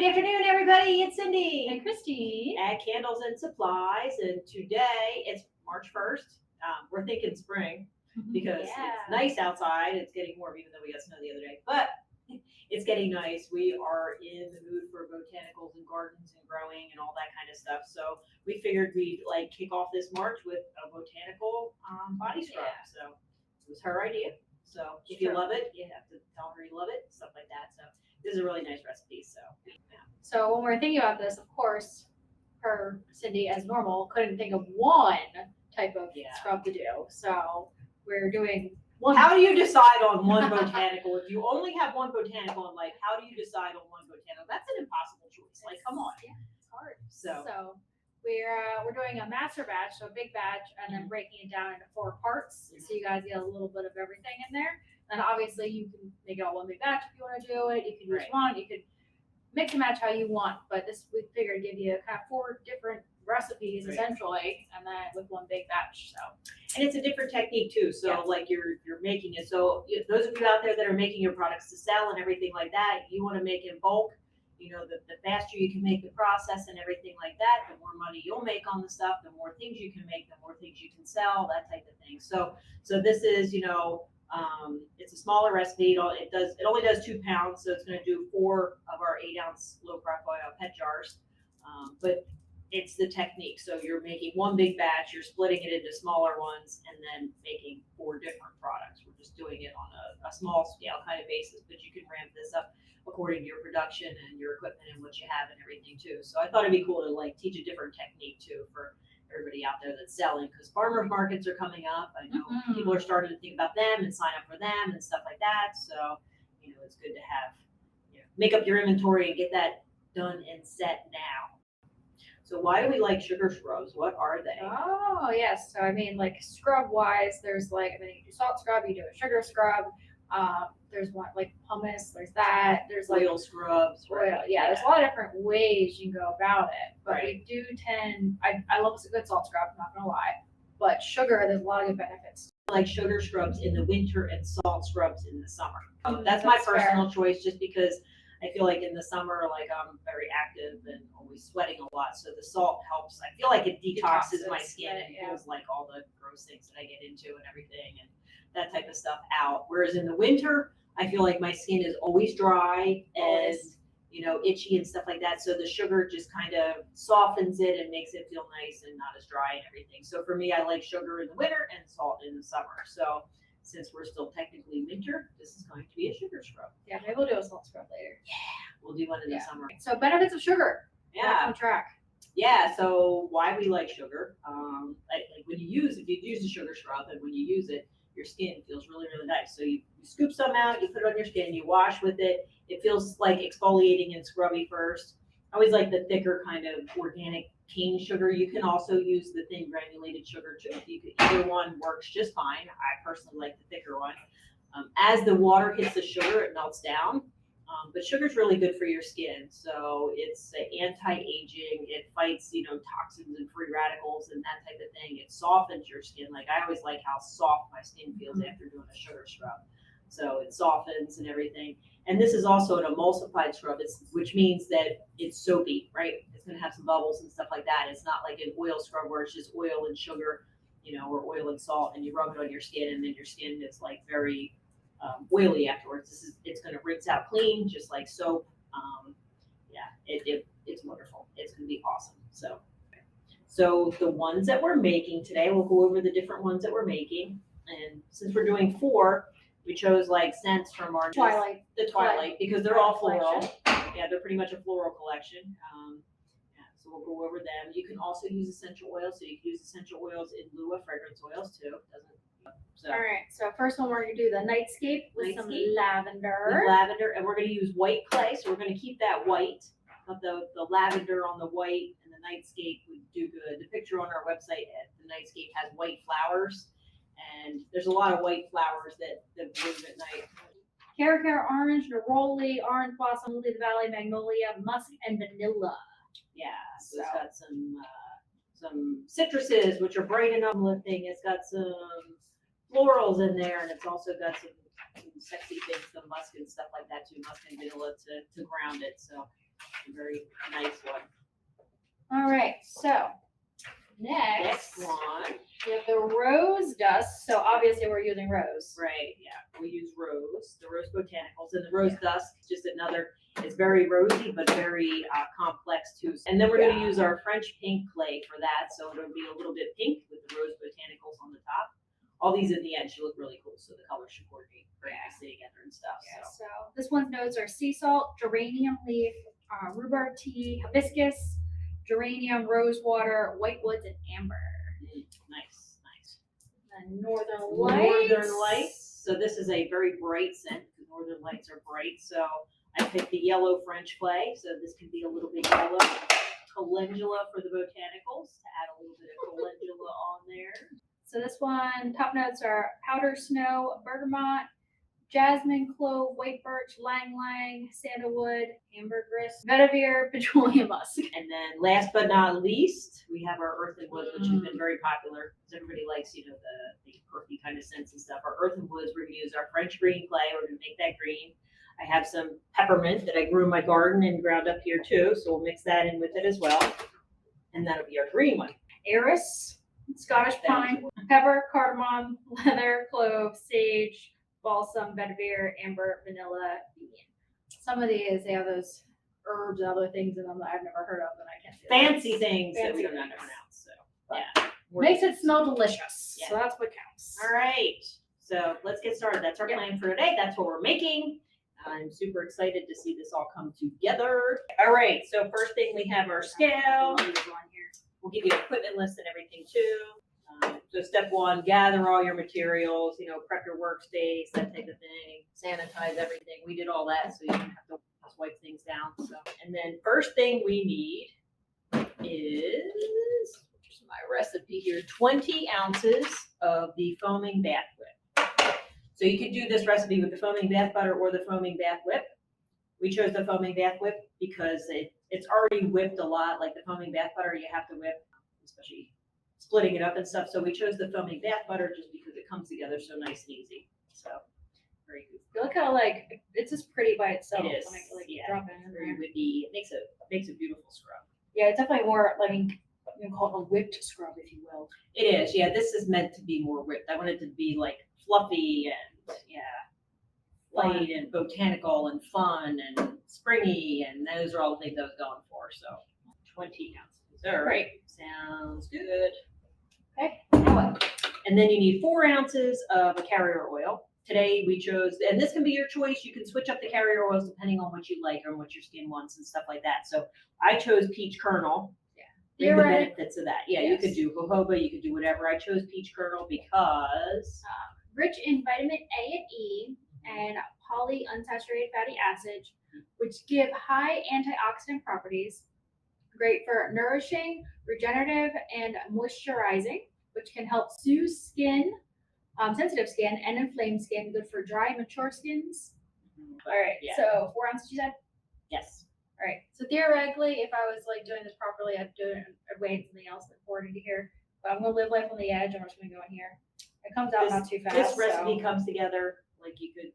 afternoon, everybody. It's Cindy and Christy at Candles and Supplies, and today it's March 1st. We're thinking spring because it's nice outside. It's getting warm, even though we got snow the other day, but it's getting nice. We are in the mood for botanicals and gardens and growing and all that kind of stuff. So we figured we'd kick off this March with a botanical body scrub. So it was her idea. So if you love it, you have to tell her you love it, stuff like that. So this is a really nice recipe. So when we're thinking about this, of course, her, Cindy, as normal, couldn't think of one type of scrub to do. So we're doing one. How do you decide on one botanical? If you only have one botanical in life, how do you decide on one botanical? That's an impossible choice. Come on. Yeah, it's hard. So we're doing a master batch, so a big batch, and then breaking it down into 4 parts. So you guys get a little bit of everything in there. And obviously you can make it all one big batch if you want to do it. You can use one. You could mix and match how you want. But this, we figured, give you kind of 4 different recipes essentially, and then with one big batch. So, and it's a different technique too. So you're making it. So those of you out there that are making your products to sell and everything like that, you want to make it in bulk. You know, the faster you can make the process and everything like that, the more money you'll make on the stuff, the more things you can make, the more things you can sell, that type of thing. So this is, it's a smaller recipe. It only does 2 pounds, so it's going to do 4 of our 8-ounce low profile pet jars. But it's the technique. So you're making one big batch, you're splitting it into smaller ones, and then making 4 different products. We're just doing it on a small scale kind of basis, but you can ramp this up according to your production and your equipment and what you have and everything too. So I thought it'd be cool to teach a different technique too for everybody out there that's selling, because farmers markets are coming up. I know people are starting to think about them and sign up for them and stuff like that. So, it's good to have, make up your inventory and get that done and set now. So why do we like sugar scrubs? What are they? Oh, yes. So, scrub wise, there's you do salt scrub, you do a sugar scrub. There's one like pumice, there's that. There's oil scrubs. Oil. Yeah, there's a lot of different ways you can go about it. But we do I love a good salt scrub, I'm not going to lie. But sugar, there's a lot of good benefits. Like sugar scrubs in the winter and salt scrubs in the summer. That's my personal choice, just because I feel like in the summer, I'm very active and always sweating a lot. So the salt helps. I feel like it detoxes my skin and pulls all the gross things that I get into and everything and that type of stuff out. Whereas in the winter, I feel like my skin is always dry and, itchy and stuff like that. So the sugar just kind of softens it and makes it feel nice and not as dry and everything. So for me, I like sugar in the winter and salt in the summer. So since we're still technically winter, this is going to be a sugar scrub. Yeah, maybe we'll do a salt scrub later. Yeah, we'll do one in the summer. So benefits of sugar. Yeah. On track. Yeah, so why we like sugar. If you use a sugar scrub, and when you use it, your skin feels really, really nice. So you scoop some out, you put it on your skin, you wash with it. It feels like exfoliating and scrubby first. I always like the thicker kind of organic cane sugar. You can also use the thin granulated sugar too. Either one works just fine. I personally like the thicker one. As the water hits the sugar, it melts down. But sugar is really good for your skin. So it's anti-aging. It fights, toxins and free radicals and that type of thing. It softens your skin. I always like how soft my skin feels after doing a sugar scrub. So it softens and everything. And this is also an emulsified scrub, which means that it's soapy, right? It's going to have some bubbles and stuff like that. It's not like an oil scrub where it's just oil and sugar, or oil and salt, and you rub it on your skin, and then your skin is very oily afterwards. It's going to rinse out clean, just like soap. It's wonderful. It's going to be awesome. So the ones that we're making today, we'll go over the different ones that we're making. And since we're doing 4, we chose scents from our Twilight, because they're all floral. Yeah, they're pretty much a floral collection. So we'll go over them. You can also use essential oils. So you can use essential oils in lieu of fragrance oils too. All right. So first one, we're going to do the Nightscape with some lavender. And we're going to use white clay. So we're going to keep that white. But the lavender on the white and the Nightscape would do good. The picture on our website at the Nightscape has white flowers. And there's a lot of white flowers that bloom at night. Caracara orange, neroli, orange blossom, lily of the valley, magnolia, musk, and vanilla. Yeah, so it's got some citruses, which are bright and uplifting. It's got some florals in there, and it's also got some sexy things, some musk and stuff like that too, musk and vanilla to ground it. So A very nice one. All right, so Next next one. we have the rose dust. So obviously we're using rose. Right, yeah, we use rose, the rose botanicals, and the rose dusk, just another, it's very rosy, but very complex too. And then we're gonna use our French pink clay for that, so it'll be a little bit pink with the rose botanicals on the top. All these at the end should look really cool, so the colors should coordinate very nicely together and stuff, Yeah, so. so this one's notes are sea salt, geranium leaf, rhubarb tea, hibiscus, geranium, rose water, white woods, and amber. Nice, nice. And northern lights. Northern Lights, so this is a very bright scent, because Northern Lights are bright, so I picked the yellow French clay, so this can be a little bit yellow. Calendula for the botanicals, to add a little bit of calendula on there. So this one, top notes are powder snow, bergamot, jasmine, clove, white birch, lang lang, sandalwood, ambergris, vetiver, petroleum musk. And then last but not least, we have our Earth and Woods, which has been very popular, because everybody likes, you know, the earthy kind of scents and stuff. Our Earth and Woods, we're gonna use our French green clay, we're gonna make that green. I have some peppermint that I grew in my garden and ground up here too, so we'll mix that in with it as well. And that'll be our green one. Iris, Scottish pine, pepper, cardamom, leather, clove, sage, balsam, vetiver, amber, vanilla, bean. Some of these, they have those herbs and other things in them that I've never heard of and I can't say. Fancy things that we Fancy don't know how to things. pronounce, so, But yeah. Makes it smell delicious. Yeah. So that's what counts. All right, so let's get started. That's our plan for today. That's what we're making. I'm super excited to see this all come together. All right, so first thing we have our scale. We'll give you an equipment list and everything too. So step one, gather all your materials, you know, prep your workspace, that type of thing, sanitize everything. We did all that, so you don't have to just wipe things down. So, and then first thing we need is, here's my recipe here, 20 ounces of the foaming bath whip. So you could do this recipe with the foaming bath butter or the foaming bath whip. We chose the foaming bath whip because it's already whipped a lot, like the foaming bath butter you have to whip, especially splitting it up and stuff. So we chose the foaming bath butter just because it comes together so nice and easy. So very good. Look how like it's just pretty by itself. It is, When I, like, yeah. drop it in Very there. whippy. It makes a beautiful scrub. Yeah, it's definitely more like you can call it a whipped scrub, if you will. It is, yeah. This is meant to be more whipped. I want it to be like fluffy and light and botanical and fun and springy, and those are all the things I was going for. So 20 ounces. All right, sounds good. Okay, now what? And then you need 4 ounces of a carrier oil. Today we chose, and this can be your choice. You can switch up the carrier oils depending on what you like or what your skin wants and stuff like that. So I chose peach kernel. The benefits of that. Yeah, you could do jojoba, you could do whatever. I chose peach kernel because Rich in vitamin A and E and polyunsaturated fatty acids, which give high antioxidant properties, great for nourishing, regenerative, and moisturizing, which can help soothe skin, sensitive skin, and inflamed skin, good for dry, mature skins. All right, so 4 ounces, you said? Yes. All right, so theoretically, if I was like doing this properly, I'd do it away something else and pour it into here. But I'm gonna live life on the edge, and we're just gonna go in here. It comes out not too fast. This recipe comes together, like you could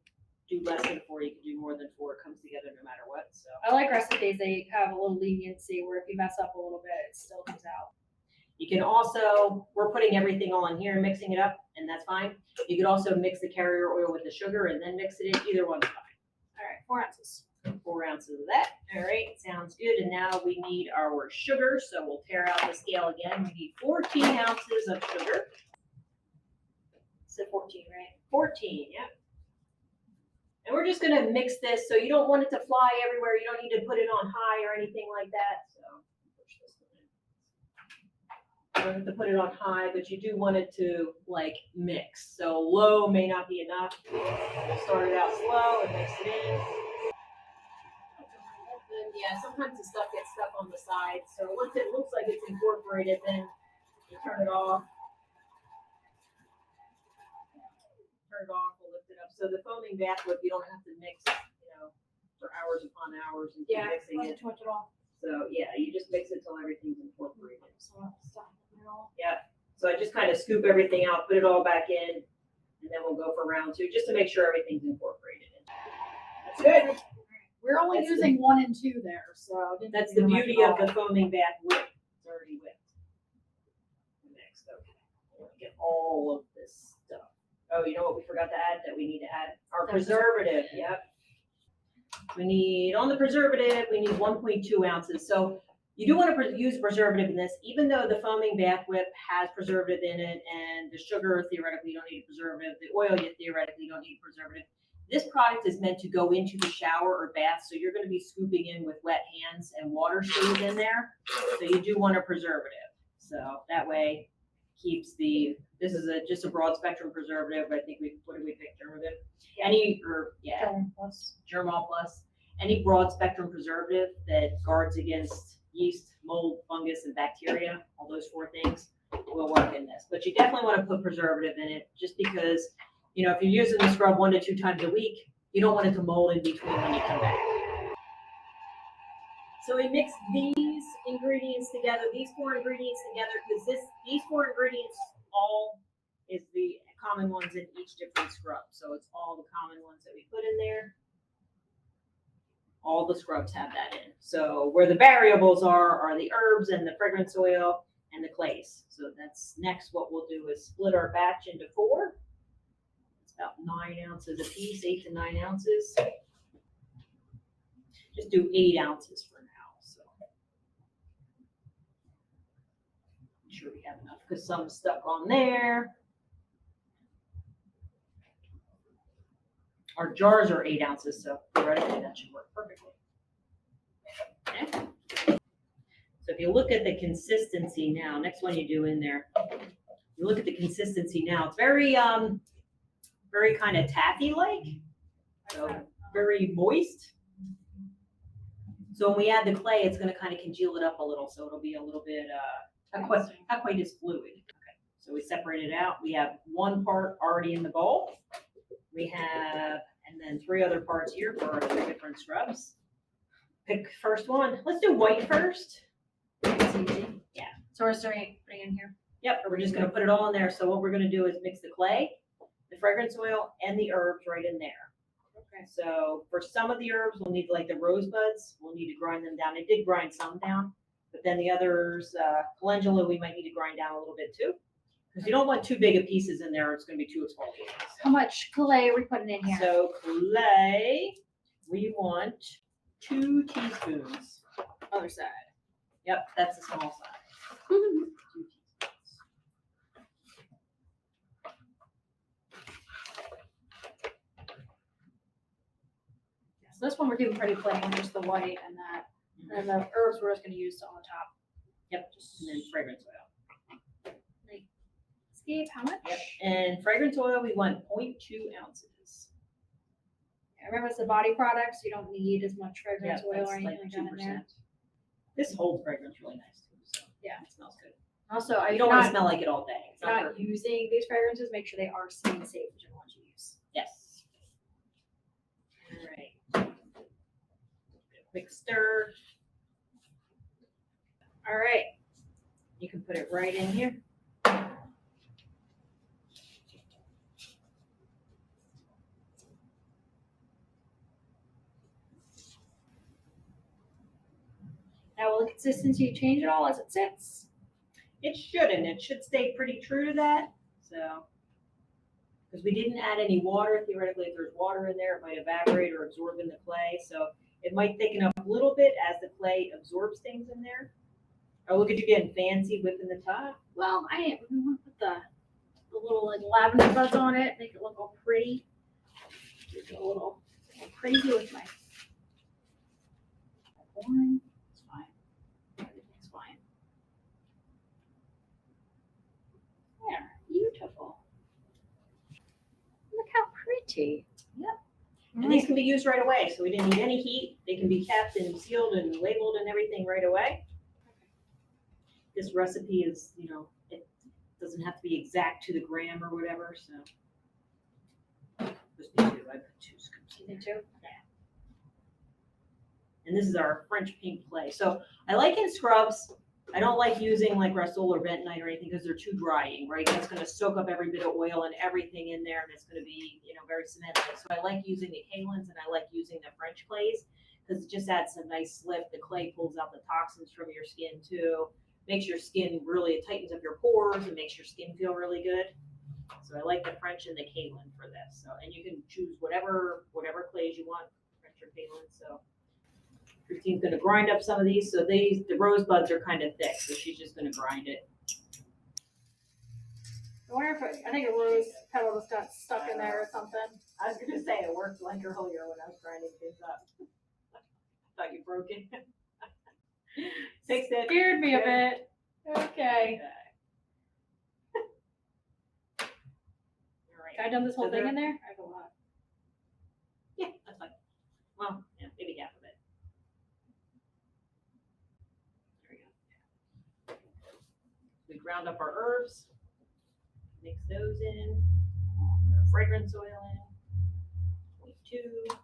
do less than 4, you could do more than 4. It comes together no matter what, so. I like recipes that have a little leniency where if you mess up a little bit, it still comes out. You can also, we're putting everything all in here and mixing it up, and that's fine. You could also mix the carrier oil with the sugar and then mix it in. Either one's fine. All right, 4 ounces. 4 ounces of that. All right, sounds good. And now we need our sugar. So we'll tear out the scale again. We need 14 ounces of sugar. So 14, right? 14, yep. And we're just gonna mix this. So you don't want it to fly everywhere. You don't need to put it on high or anything like that. So push this one in. You don't have to put it on high, but you do want it to like mix. So low may not be enough. We'll start it out slow and mix it in. Yeah, sometimes the stuff gets stuck on the side. So once it looks like it's incorporated, then you turn it off. Turn it off, we'll lift it up. So the foaming bath whip, you don't have to mix, you know, for hours upon hours and keep mixing it. Too much at all. So yeah, you just mix it till everything's incorporated. So I'll stop it all. Yeah. So I just kind of scoop everything out, put it all back in, and then we'll go for round 2 just to make sure everything's incorporated. That's good. We're only That's using 1 and 2 there, so. it didn't That's do the much beauty at of all. the foaming bath whip. It's already whipped. Next, okay. We'll get all of this stuff. Oh, you know what we forgot to add that we need to add? Our The preservative, yep. We need, on the preservative, we need 1.2 ounces. So you do want to use preservative in this, even though the foaming bath whip has preservative in it, and the sugar, theoretically, you don't need a preservative. The oil, you theoretically don't need preservative. This product is meant to go into the shower or bath, so you're going to be scooping in with wet hands and water stays in there. So you do want a preservative. So that way keeps the, this is just a broad spectrum preservative. I think what did we pick? Germall? Germall Plus. Any broad spectrum preservative that guards against yeast, mold, fungus, and bacteria, all those 4 things will work in this. But you definitely want to put preservative in it, just because, you know, if you're using the scrub 1 to 2 times a week, you don't want it to mold in between when you come back. So we mix these ingredients together, these 4 ingredients together, because these 4 ingredients all is the common ones in each different scrub. So it's all the common ones that we put in there. All the scrubs have that in. So where the variables are the herbs and the fragrance oil and the clays. So that's next. What we'll do is split our batch into 4. It's about 9 ounces a piece, 8 to 9 ounces. Just do 8 ounces for now. So make sure we have enough, because some stuck on there. Our jars are 8 ounces, so theoretically that should work perfectly. Okay. So if you look at the consistency now, next one you do in there, you look at the consistency now. It's very, very kind of taffy-like, so very moist. So when we add the clay, it's going to kind of congeal it up a little, so it'll be a little bit, not quite as fluid. Okay. So we separate it out. We have 1 part already in the bowl. We have, and then 3 other parts here for our 3 different scrubs. Pick first one. Let's do white first. It's easy. Yeah. So we're starting putting in here. Yep, we're just going to put it all in there. So what we're going to do is mix the clay, the fragrance oil, and the herbs right in there. Okay. So for some of the herbs, we'll need like the rosebuds. We'll need to grind them down. I did grind some down, but then the others, calendula, we might need to grind down a little bit too. Because you don't want too big of pieces in there, it's going to be too exfoliating. How much clay are we putting in here? So clay, we want 2 teaspoons. Other side. Yep, that's the small size. 2 teaspoons. So this one we're keeping pretty plain, just the white and that. And the herbs we're just going to use on the top. Yep, and then fragrance oil. Nightscape, how much? Yep, and fragrance oil, we want 0.2 ounces. Remember, it's a body product, so you don't need as much Yeah, fragrance oil or that's anything like that in there. This holds fragrance really nice too, so Yeah. it smells good. Also, You if don't you're want to not, smell like it all day. It's if you're not not perfect. using these fragrances, make sure they are skin safe, whichever ones you use. Yes. All right. Quick stir. All right. You can put it right in here. Now, will the consistency change at all as it sits? It shouldn't. It should stay pretty true to that. So, because we didn't add any water, theoretically, if there's water in there, it might evaporate or absorb in the clay. So it might thicken up a little bit as the clay absorbs things in there. Oh, look at you getting fancy whipping the top. Well, we want to put the little like lavender buds on it, make it look all pretty. Get a little crazy with my pouring. It's fine. Everything's fine. There, beautiful. Look how pretty. Yep. And these can be used right away. So we didn't need any heat. They can be kept and sealed and labeled and everything right away. This recipe is, you know, it doesn't have to be exact to the gram or whatever. So just be 2. I put 2 scoops. You think too? Yeah. And this is our French pink clay. So I like in scrubs. I don't like using like Restol or bentonite or anything because they're too drying, right? That's going to soak up every bit of oil and everything in there, and it's going to be, you know, very cemented. So I like using the kalins and I like using the French clays because it just adds some nice slip. The clay pulls out the toxins from your skin too. Makes your skin really, it tightens up your pores and makes your skin feel really good. So I like the French and the kaolin for this. So, and you can choose whatever clays you want, French or kaolin. So Christine's gonna grind up some of these. So the rosebuds are kind of thick, so she's just gonna grind it. I wonder if I think a rose petal just got stuck in there or something. I was gonna say it worked like earlier when I was grinding things up. I thought you broke it. Fixed it. Scared me a bit. Okay. All right. Can I dump this whole So thing there- in there? I have a lot. Yeah, that's fine. Well, yeah, maybe half of it. There we go. We ground up our herbs, mix those in, our fragrance oil in, 0.2.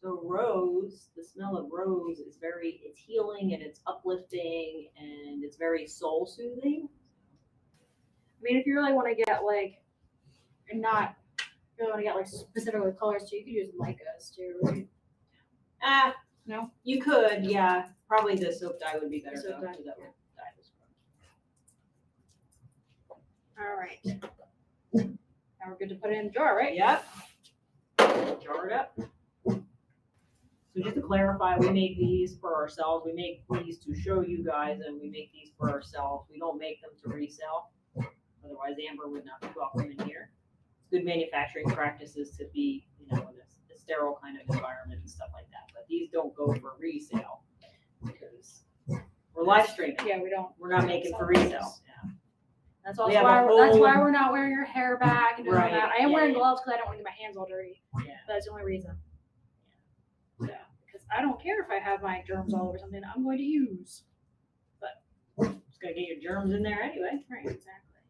So rose, the smell of rose is it's healing and it's uplifting and it's very soul soothing. I mean, if you really want to get like, and not really want to get like specific with colors too, you could use micas too, right? No? You could, yeah. Probably the soap dye would be better Soap though. dye, So that would dye this one. All right. Now we're good to put it in the jar, right? Yep. Jar it up. So just to clarify, we make these for ourselves. We make these to show you guys, and we make these for ourselves. We don't make them to resell. Otherwise, Amber would not be welcome in here. It's good manufacturing practices to be, in a sterile kind of environment and stuff like that. But these don't go for resale because we're live streaming. Yeah, we don't. We're not making for resale. Yeah. That's also We have a that's why whole- we're not wearing your hair back and doing all Right, that. I am yeah, wearing yeah. gloves because I don't want to get my hands all dirty. Yeah. That's the only reason. Yeah, because I don't care if I have my germs all over something I'm going to use. Just gotta get your germs in there anyway. Right, exactly.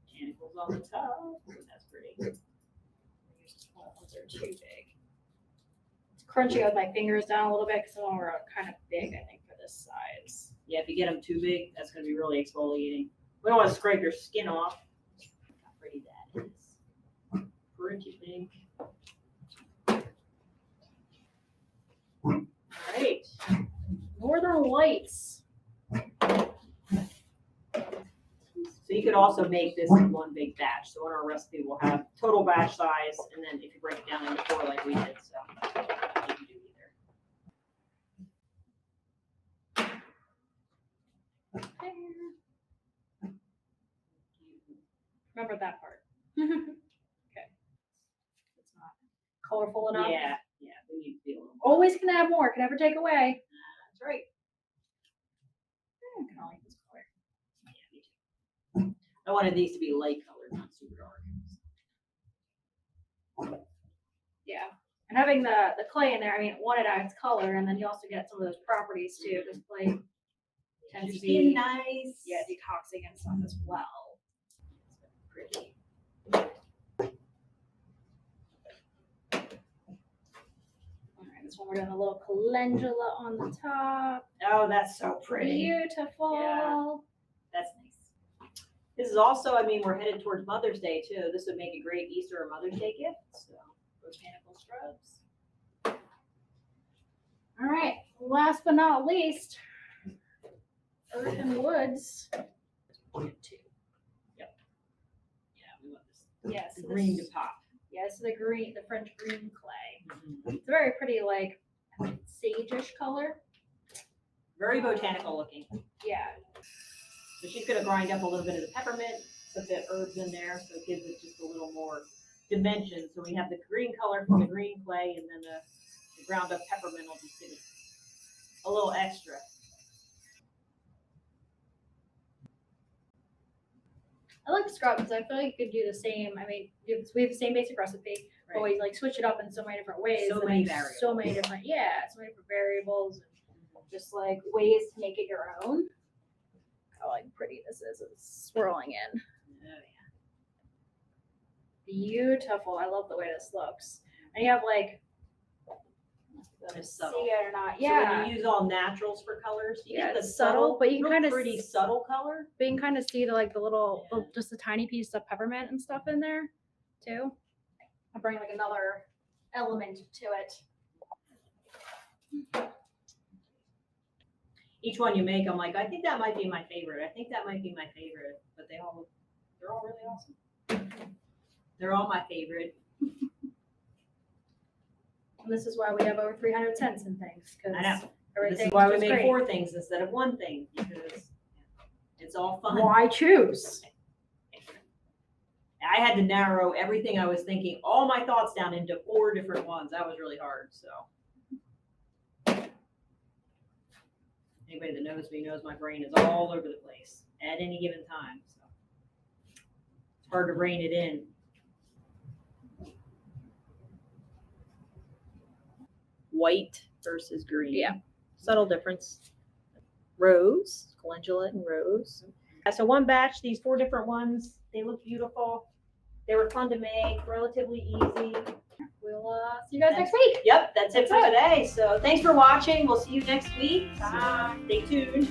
Botanicals on the top. That's pretty. Ones are too big. It's crunching with my fingers down a little bit because some of them are kind of big, I think, for this size. Yeah, if you get them too big, that's gonna be really exfoliating. We don't want to scrape your skin off. How pretty that is. Pretty pink. All right. Northern Lights. So you could also make this in one big batch. So in our recipe, we'll have total batch size, and then if you break it down into 4 like we did, so you can do either. Remember that part. Okay. It's not colorful enough. Yeah, we need to be a little more. Always can add more, can never take away. That's right. I kind of like this color. Yeah, me too. I wanted these to be light colored, not super dark. Yeah. And having the clay in there, I mean, one, it adds color, and then you also get some of those properties too, because clay tends to Skin be nice. yeah, detoxing and stuff as well. Pretty. All right, this one we're doing a little calendula on the top. Oh, that's so pretty. Beautiful. Yeah. That's nice. This is also, I mean, we're headed towards Mother's Day too. This would make a great Easter or Mother's Day gift. So, botanical scrubs. All right, last but not least, Earth and Woods. 0.2. Yep. Yeah, we want this. Yes, The green to pop. Yes, the green, the French green clay. Mm-hmm. It's a very pretty, like sage-ish color. Very botanical looking. Yeah. So she's gonna grind up a little bit of the peppermint, put the herbs in there, so it gives it just a little more dimension. So we have the green color from the green clay, and then the ground up peppermint will just give it a little extra. I like scrub because I feel like you could do the same. I mean, we have the same basic recipe, but we like switch it up in so many different ways. So and many make variables. So many different, so many different variables, and just like ways to make it your own. How like pretty this is. It's swirling in. Oh, Beautiful. I love the way this looks. And you have like That is see subtle. it or not. So Yeah. when you use all naturals for colors, you Yeah, get the it's subtle, but you can real kinda pretty subtle color. But you can kind of see the little, Yeah. just a tiny piece of peppermint and stuff in there too. I'll bring like another element to it. Each one you make, I'm like, I think that might be my favorite. I think that might be my favorite. But they're all really awesome. They're all my favorite. And this is why we have over 300 cents in things. I know. This Everything's is why we just make great. 4 things instead of 1 thing, because it's all fun. Why choose? I had to narrow everything I was thinking, all my thoughts down into 4 different ones. That was really hard. So anybody that knows me knows my brain is all over the place at any given time. So it's hard to rein it in. White versus green. Yeah. Subtle difference. Rose, calendula and rose. So one batch, these 4 different ones, they look beautiful. They were fun to make, relatively easy. We'll see you guys next week. Yep, that's it That's for it. today. So thanks for watching. We'll see you next week. Bye. Stay tuned.